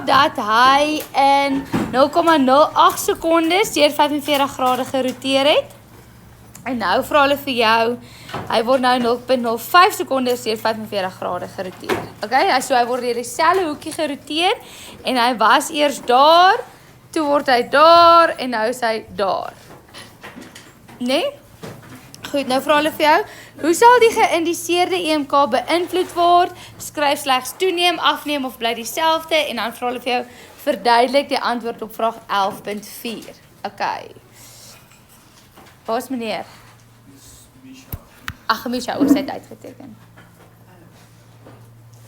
dat hy in 0,08 sekondes deur 45 grade geroteer het. En nou vra hulle vir jou, hy word nou 0,05 sekondes deur 45 grade geroteer. Okay, so hy word deur dieselfde hoekie geroteer en hy was eers daar, toe word hy daar en nou is hy daar. Nee? Goed, nou vra hulle vir jou, hoe sal die geïndiseerde EMK beïnvloed word? Skryf slegs toeneem, afneem of bly dieselfde en dan vra hulle vir jou, verduidelik die antwoord op vraag 11.4. Okay. Waar is meneer? Ag, Misha, hoe is hy uitgeteken?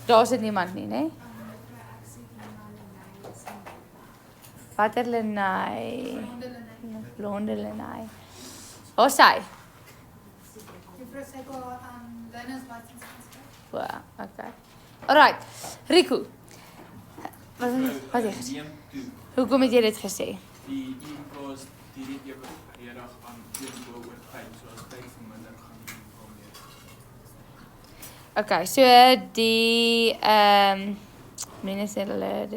Daar sit niemand nie, né? Watter Lenai? Blonde Lenai. Waar is hy? Wow, okay. Alright, Rico. Wat het jy gesê? Hoekom het jy dit gesê? Die EMK is direk evenredig aan EMK oor tyd, so as tyd verminder gaan die EMK meer. Okay, so die mense hulle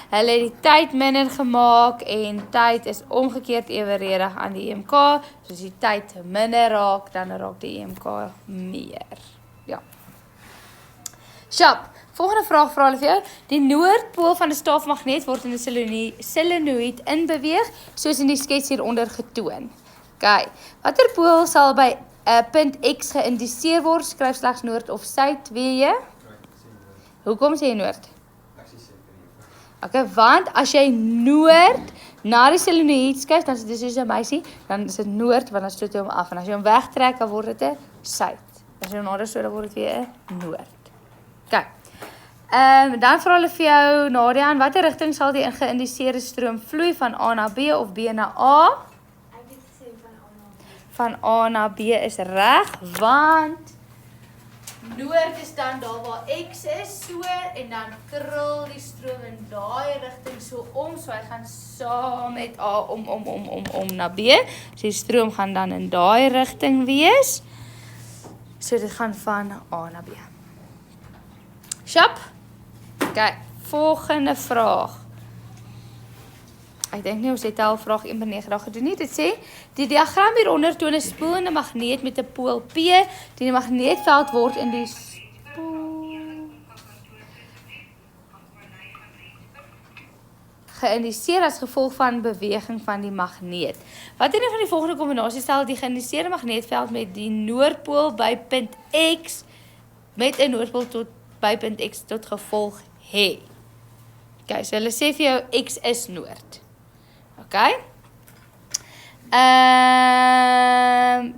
die tyd minder gemaak en tyd is omgekeerd evenredig aan die EMK, so as die tyd minder raak, dan raak die EMK meer. Ja. Sjap, volgende vraag vra hulle vir jou. Die noordpool van 'n staafmagneet word in 'n solenoïd inbeweeg, soos in die skets hieronder getoon. Okay, watter pool sal by punt X geïndiseer word? Skryf slegs noord of suid, weet jy? Hoekom sê jy noord? Okay, want as jy noord na die solenoïd skuif, dan is dit soos 'n meisie, dan is dit noord, want dan stoot jy hom af. En as jy hom wegtrek, dan word dit 'n suid. As jy hom nader so, dan word dit weer 'n noord. Okay. Dan vra hulle vir jou, Nadia, in watter rigting sal die geïndiseerde stroom vloei, van A na B of B na A? Ek het gesê Van A na B is reg, want noord is dan daar waar X is, so, en dan krul die stroom in daai rigting so om, so hy gaan saam met A om na B, so die stroom gaan dan in daai rigting wees, so dit gaan van A na B. Sjap? Okay, volgende vraag. Ek dink nie ons het al vraag 1/9 daar gedoen nie. Dit sê, die diagram hieronder toon 'n spoelende magneet met 'n pool P. Die magneetveld word in die spoel geïndiseer as gevolg van beweging van die magneet. Wat een van die volgende kombinasies sal die geïndiseerde magneetveld met die noordpool by punt X met 'n noordpool by punt X tot gevolg hê? Okay, so hulle sê vir jou X is noord. Okay.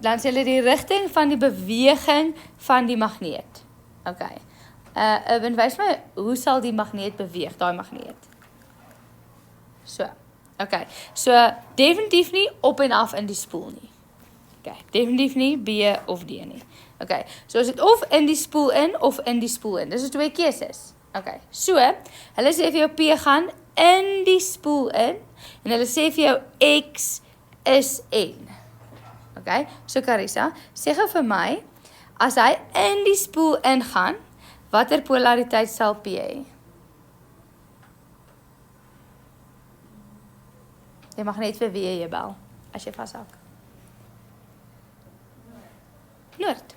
Dan sê hulle die rigting van die beweging van die magneet. Okay. Urban, wys my, hoe sal die magneet beweeg, daai magneet? So. Okay. So, definitief nie op en af in die spoel nie. Okay. Definitief nie B of D nie. Okay. So, is dit of in die spoel in of in die spoel in. Dis is twee keuses. Okay. So, hulle sê vir jou P gaan in die spoel in en hulle sê vir jou X is N. Okay. So, Carissa, sê gou vir my, as hy in die spoel ingaan, watter polariteit sal P hê? Jy mag net vir wie jy bel, as jy vashak. Noord.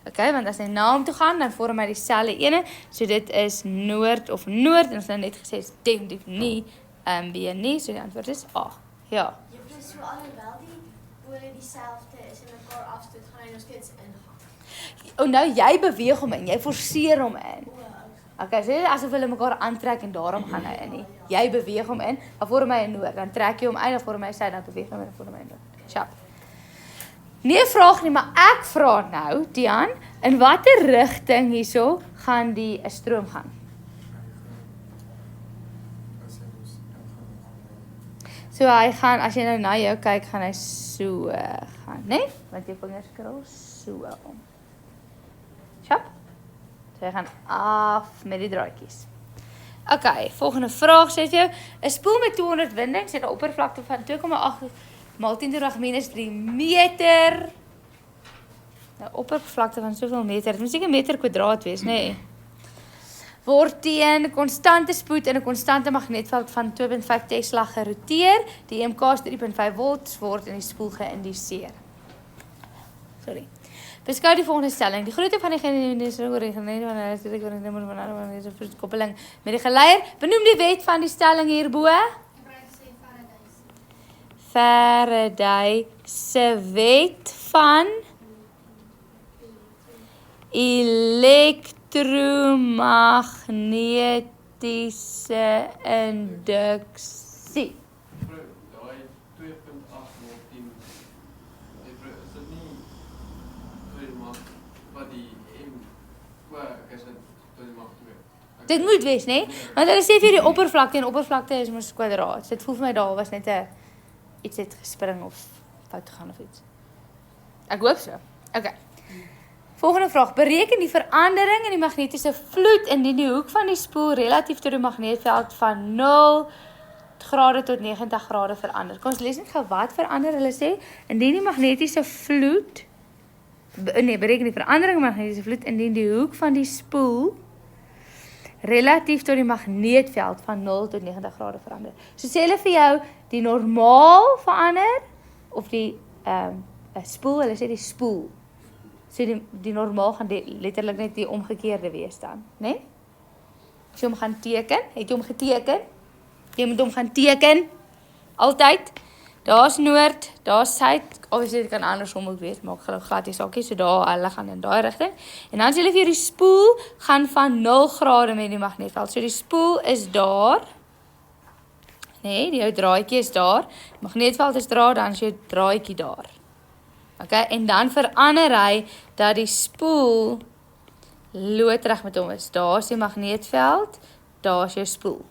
Okay, want as hy na hom toe gaan, dan vorm hy dieselfde ene. So dit is noord of noord. En ons nou net gesê, is definitief nie B nie. So die antwoord is A. Ja. Juffrou, so alhoewel die pole dieselfde is en mekaar afstoot, gaan hy nog steeds ingaan. Oh, nou jy beweeg hom in, jy forceer hom in. Okay, so dit is asof hulle mekaar aantrek en daarom gaan hy in nie. Jy beweeg hom in, dan vorm hy 'n noord. Dan trek jy hom uit, dan vorm hy sy, dan beweeg hom in, dan vorm hy 'n noord. Sjap. Nee vraag nie, maar ek vra nou, Tian, in watter rigting hierso gaan die stroom gaan? So hy gaan, as jy nou na jou kyk, gaan hy so gaan, né? Want jou vingers krul so om. Sjap. So hy gaan af met die draadjies. Okay, volgende vraag sê vir jou, 'n spoel met 200 windings het 'n oppervlakte van 2,8 maal 10⁻³ meter. Nou oppervlakte van soveel meter, dit moet seker meter kwadraat wees, nê? word teen konstante spoed in 'n konstante magneetveld van 2.5 Tesla geroteer. Die EMK is 3.5 volts word in die spoel geïnduseer. Sorry. Beskou die volgende stelling. Die grootte van die koppeling met die geleier. Benoem die wet van die stelling hierbo. Faraday se wet van elektromagnetiese induksie. Daai 2.8 volt 10 is dit nie vir mag wat die M ek is dit mag 2. Dit moet wees, né? Want hulle sê vir die oppervlakte en oppervlakte is mos kwadraat. So dit voel vir my daar was net 'n iets het gespring of fout gegaan of iets. Ek hoop so. Okay. Volgende vraag. Bereken die verandering in die magnetiese vloed indien die hoek van die spoel relatief tot die magneetveld van 0 grade tot 90 grade verander. Kom ons lees net gou wat verander. Hulle sê indien die magnetiese vloed bereken die verandering in die magnetiese vloed indien die hoek van die spoel relatief tot die magneetveld van 0 tot 90 grade verander. So sê hulle vir jou die normaal verander of die spoel, hulle sê die spoel. So die normaal gaan letterlik net die omgekeerde wees dan, né? As jy hom gaan teken, het jy hom geteken? Jy moet hom gaan teken. Altyd. Daar's noord, daar's suid. Obviously dit kan andersom ook wees, maar ek glo glad die saakie, so daar hulle gaan in daai rigting. En dan sê hulle vir die spoel gaan van 0 grade met die magneetveld. So die spoel is daar. Nee, die jou draadjie is daar. Die magneetveld is daar, dan is jou draadjie daar. Okay, en dan verander hy dat die spoel loodreg met hom is. Daar is die magneetveld, daar is jou spoel.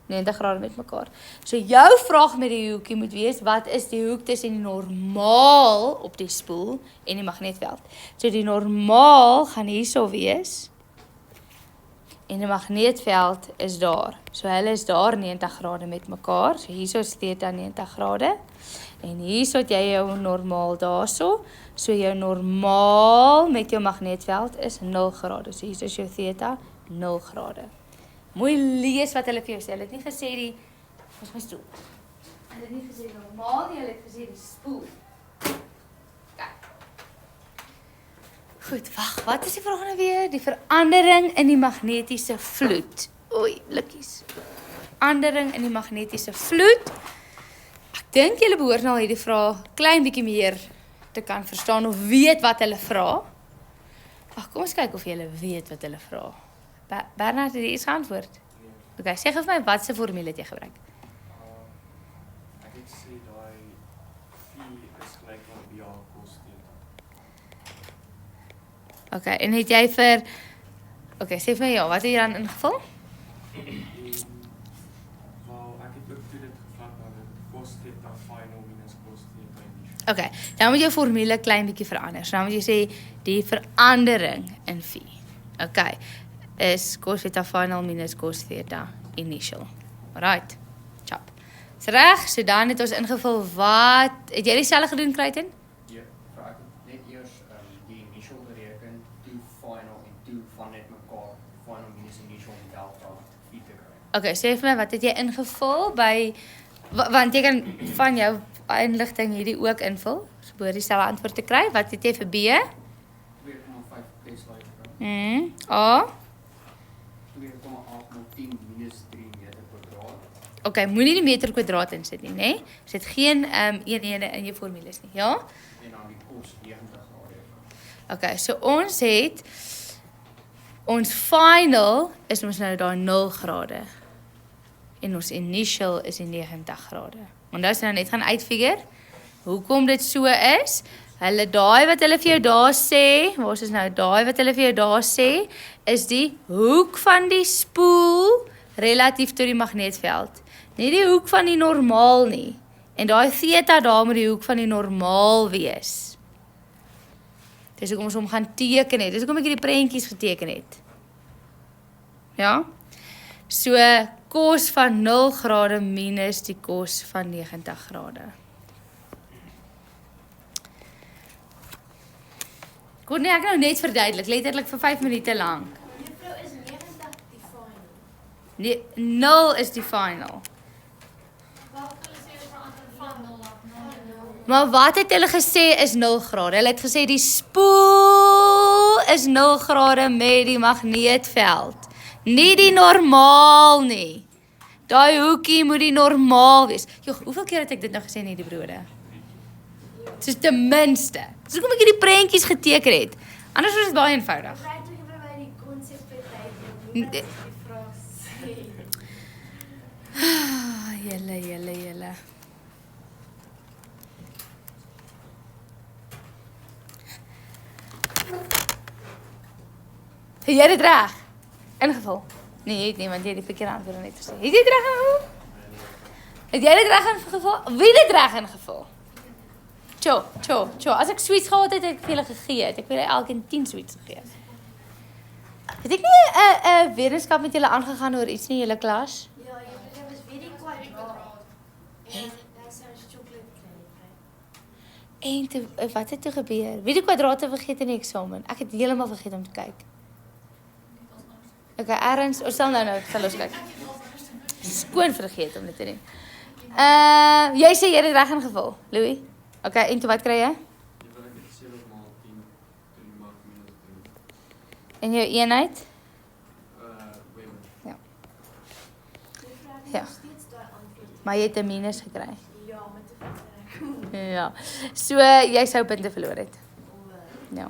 90 grade met mekaar. So jou vraag met die hoekie moet wees, wat is die hoek tussen die normaal op die spoel en die magneetveld? So die normaal gaan hierso wees en die magneetveld is daar. So hulle is daar 90 grade met mekaar. So hierso is theta 90 grade. En hierso het jy jou normaal daarso. So jou normaal met jou magneetveld is 0 grade. So hierso is jou theta 0 grade. Mooi lees wat hulle vir jou sê. Hulle het nie gesê die ons my stoel. Hulle het nie gesê normaal nie, hulle het gesê die spoel. Kyk. Goed, wag, wat is die volgende weer? Die verandering in die magnetiese vloed. Oei, likkies. Verandering in die magnetiese vloed. Ek dink julle behoort nou al hierdie vraag klein bietjie meer te kan verstaan of weet wat hulle vra. Ag, kom ons kyk of julle weet wat hulle vra. Bernard, het jy iets geantwoord? Ok, sê gou vir my, wat se formule het jy gebruik? Ek het sê daai phi is gelyk aan BA cos theta. Ok, en het jy vir... Ok, sê vir my ja, wat het jy dan ingevul? Wel, ek het ook toe dit gevat aan cos theta final minus cos theta initial. Ok, dan moet jou formule klein bietjie verander. So dan moet jy sê, die verandering in phi. Ok, is cos theta final minus cos theta initial. Alright, chap. Is reg, so dan het ons ingevul wat... Het jy dieselfde gedoen, Kruiten? Ja, vir ek het net eers die initial bereken, toe final en toe van net mekaar, final minus initial en delta phi te kry. Ok, sê vir my, wat het jy ingevul by... Want jy kan van jou inligting hierdie ook invul, so behoort dieselfde antwoord te kry. Wat het jy vir B? 2,5 Tesla gekry. A? 2,810 minus 3 meter kwadraat. Ok, moenie die meter kwadraat insit nie, né? Sit geen eenhede in jou formules nie, ja? En dan die kos 90 grade. Ok, so ons het... Ons final is ons nou daar 0 grade. En ons initial is die 90 grade. Want as jy nou net gaan uitfigure, hoekom dit so is... Hulle daai wat hulle vir jou daar sê, waar is nou daai wat hulle vir jou daar sê, is die hoek van die spoel relatief tot die magneetveld. Nie die hoek van die normaal nie. En daai theta daar moet die hoek van die normaal wees. Dis hoekom ons hom gaan teken het. Dis hoekom ek hierdie prentjies geteken het. Ja? So, kos van 0 grade minus die kos van 90 grade. Kon nie ek nou net verduidelik, letterlik vir 5 minute lank. Juffrou, is 90 die Nee, 0 is die final. Maar wat het hulle gesê is 0 grade? Hulle het gesê die spoel is 0 grade met die magneetveld. Nie die normaal nie. Daai hoekie moet die normaal wees. Joh, hoeveel keer het ek dit nou gesê in die brode? Soos ten minste. Soos hoekom ek hierdie prentjies geteken het. Anders was dit baie eenvoudig. Vry toe jy by die konsep betyd Nee. die vraag sê. Julle. Het jy dit reg? Ingevul? Nee, jy het nie, want jy het die verkeerde antwoord net gesê. Het jy dit reg ingevul? Het jy dit reg ingevul? Wie het dit reg ingevul? Cho. As ek sweets gehad het, het ek vir julle gegee. Ek vir julle elkeen 10 sweets gegee. Het ek nie 'n wetenskap met julle aangegaan oor iets nie, julle klas? Ja, jy was weer die kwadraat. En dan sou jy chocolate kry. En toe, wat het toe gebeur? Wie die kwadrate vergeet in die eksamen? Ek het heeltemal vergeet om te kyk. Okay, ergens, ons sal nou, sal ons kyk. Skoon vergeet om dit te doen. Jy sê jy het dit reg ingevul, Louis? Okay, en toe wat kry jy? Jy wil ek het 7 maal 10 toe die mag minus 3. En jou eenheid? Weber. Ja. Jy vra Ja. nog steeds daai antwoord. Maar jy het 'n minus gekry. Ja, met te veel. Ja. So, jy sou punte verloor het. Ja.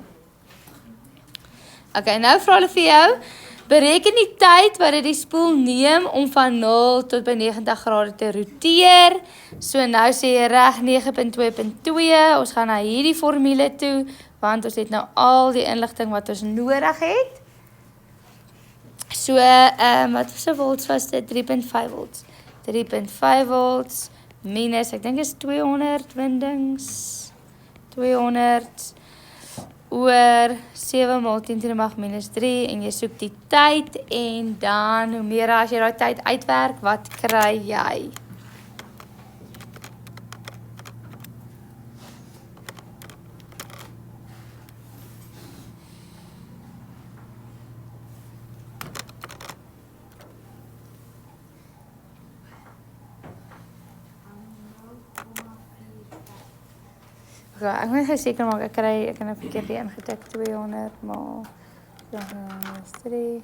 Okay, nou vra hulle vir jou. Bereken die tyd wat dit die spoel neem om van 0 tot by 90 grade te roteer. So nou sê jy reg 9.2.2. Ons gaan na hierdie formule toe, want ons het nou al die inligting wat ons nodig het. So, wat se volts was dit? 3.5 volts. 3.5 volts minus, ek dink is 200 windings. 200 oor 7 maal 10 to die mag minus 3 en jy soek die tyd en dan hoe meer as jy daai tyd uitwerk, wat kry jy? Okay, ek moet seker maak ek kan 'n verkeerde ingetik 200 maal 3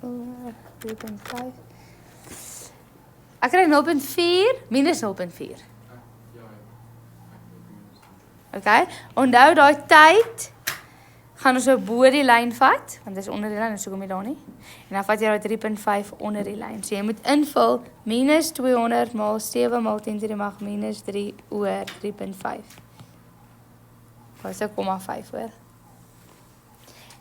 oor 3.5. Ek kry 0.4 minus 0.4. Okay, onthou daai tyd gaan ons nou bo die lyn vat, want dit is onder die lyn, so kom jy daar nie. En dan vat jy daai 3.5 onder die lyn. So jy moet invul minus 200 maal 7 maal 10 to die mag minus 3 oor 3.5. Wat is 0,5 hoor.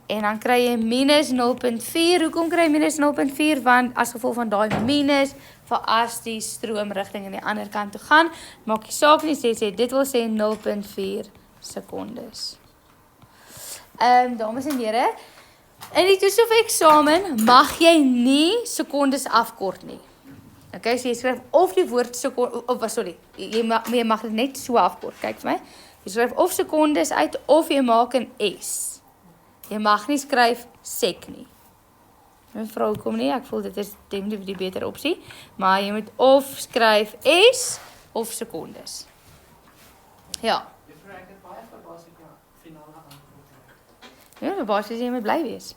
En dan kry jy minus 0.4. Hoekom kry jy minus 0.4? Want as gevolg van daai minus, veras die stroomrigting aan die ander kant toe gaan, maak die saak nie sê dit wil sê 0.4 sekondes. Dames en here, in die toesof-eksamen mag jy nie sekondes afkort nie. Okay, so jy skryf of die woord sekonde, jy mag dit net so afkort, kyk vir my. Jy skryf of sekondes uit, of jy maak 'n S. Jy mag nie skryf sek nie. Mevrou, hoekom nie? Ek voel dit is definitief die beter opsie. Maar jy moet of skryf S, of sekondes. Ja. Juffrou, ek het baie verbaas ek jou finale antwoord. Ja, basies jy moet bly wees.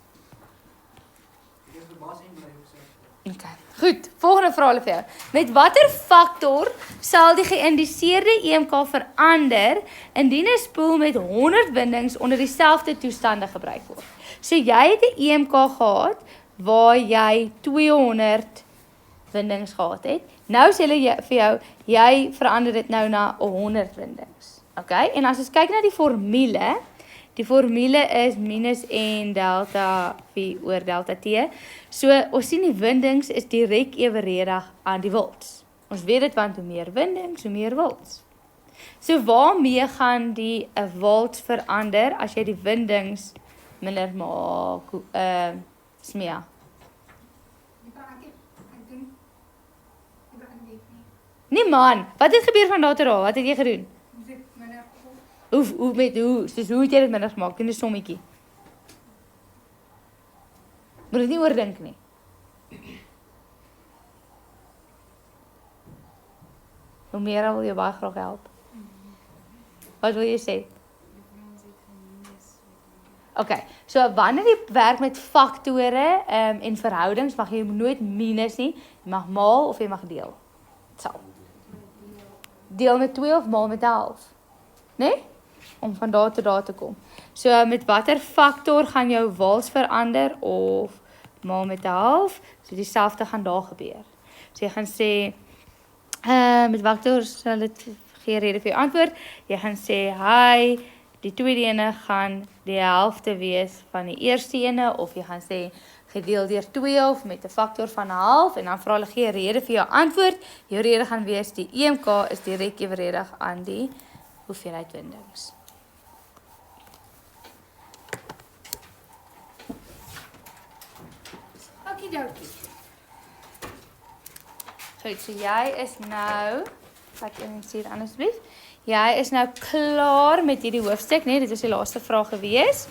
Ek is verbaas en bly ook so. Okay. Goed, volgende vraag hulle vir jou. Met watter faktor sal die geïndiseerde EMK verander indien 'n spoel met 100 windings onder dieselfde toestande gebruik word? So jy het 'n EMK gehad waar jy 200 windings gehad het. Nou sê hulle vir jou, jy verander dit nou na 100 windings. Okay? En as ons kyk na die formule is minus n delta V oor delta T. So, ons sien die windings is direk evenredig aan die volts. Ons weet dit, want hoe meer windings, hoe meer volts. So, waarmee gaan die volts verander as jy die windings minder maak, Smea? Nee man, wat het gebeur van daar tot daar? Wat het jy gedoen? Hoe het jy dit minder gemaak in die sommetjie? Moet dit nie oordink nie. Hoe meer wil jy baie graag help? Wat wil jy sê? Okay, so wanneer jy werk met faktore en verhoudings, mag jy nooit minus nie. Jy mag maal of jy mag deel. Sal. Deel met 2 of maal met 11. Nee? Om van daar tot daar te kom. So met watter faktor gaan jou waals verander of maal met 11? So dieselfde gaan daar gebeur. So jy gaan sê, met faktor sal dit gee rede vir jou antwoord. Jy gaan sê, hi, die tweede ene gaan die helfte wees van die eerste ene, of jy gaan sê, gedeel deur 2 of met 'n faktor van 1/2 en dan vra hulle gee 'n rede vir jou antwoord. Jou rede gaan wees die EMK is direk eweredig aan die hoeveelheid windings. Okidokie. Goed, so jy is nou, wat een sê asseblief. Jy is nou klaar met hierdie hoofstuk, nee, dit was die laaste vraag gewees.